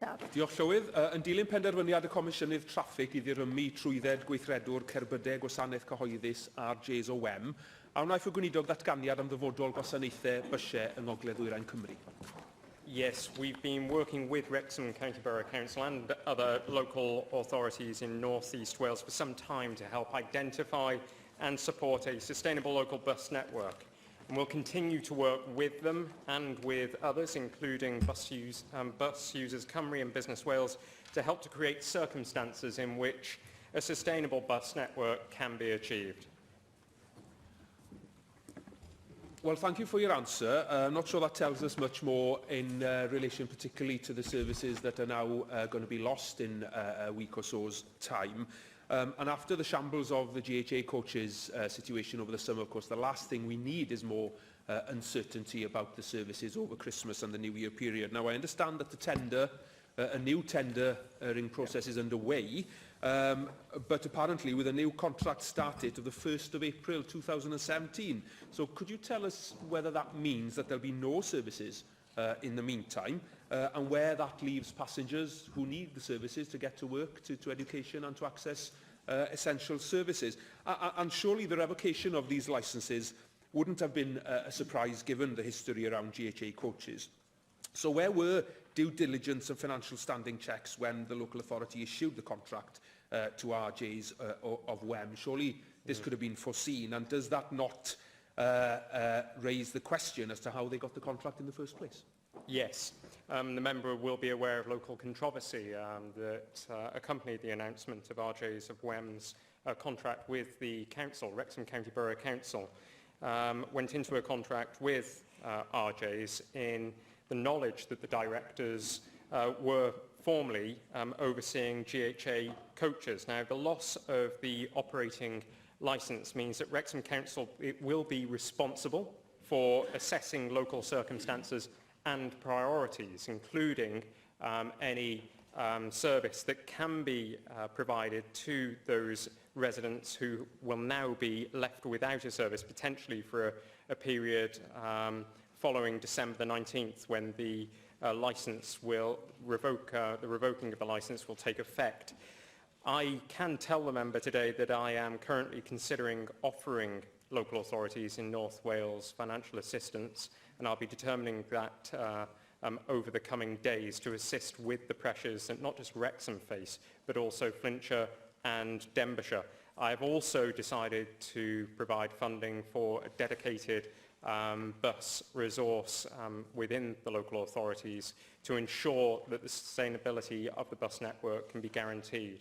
Diolch Llywydd. Yn dilyn penderfyniad y Comisiynydd Traffig i ddirymmu trwydded gweithredwr cerbydau gwasanaeth cyhoeddus RJ Wem, a wnaeth y gweinidog ddatganiad am ddyfodol gwasanaethau bysiau yng Ngogledd-ddwyrain Cymru. Yes, we've been working with Wrexham County Borough Council and other local authorities in North East Wales for some time to help identify and support a sustainable local bus network. And we'll continue to work with them and with others, including Bus Users Cymru and Business Wales, to help to create circumstances in which a sustainable bus network can be achieved. Well, thank you for your answer. I'm not sure that tells us much more in relation particularly to the services that are now going to be lost in a week or so's time. And after the shambles of the GHA coaches situation over the summer, of course, the last thing we need is more uncertainty about the services over Christmas and the New Year period. Now, I understand that the tender, a new tendering process is underway, but apparently with a new contract start date of the 1st of April 2017. So could you tell us whether that means that there'll be no services in the meantime, and where that leaves passengers who need the services to get to work, to education and to access essential services? And surely the revocation of these licences wouldn't have been a surprise given the history around GHA coaches. So where were due diligence and financial standing checks when the local authority issued the contract to RJs of Wem? Surely this could have been foreseen, and does that not raise the question as to how they got the contract in the first place? Yes, the member will be aware of local controversy that accompanied the announcement of RJs of Wem's contract with the council. Wrexham County Borough Council went into a contract with RJs in the knowledge that the directors were formally overseeing GHA coaches. Now, the loss of the operating licence means that Wrexham Council will be responsible for assessing local circumstances and priorities, including any service that can be provided to those residents who will now be left without a service, potentially for a period following December the 19th, when the licence will the revoking of the licence will take effect. I can tell the member today that I am currently considering offering local authorities in North Wales financial assistance, and I'll be determining that over the coming days to assist with the pressures that not just Wrexham face, but also Flintshire and Denbighshire. I have also decided to provide funding for a dedicated bus resource within the local authorities to ensure that the sustainability of the bus network can be guaranteed.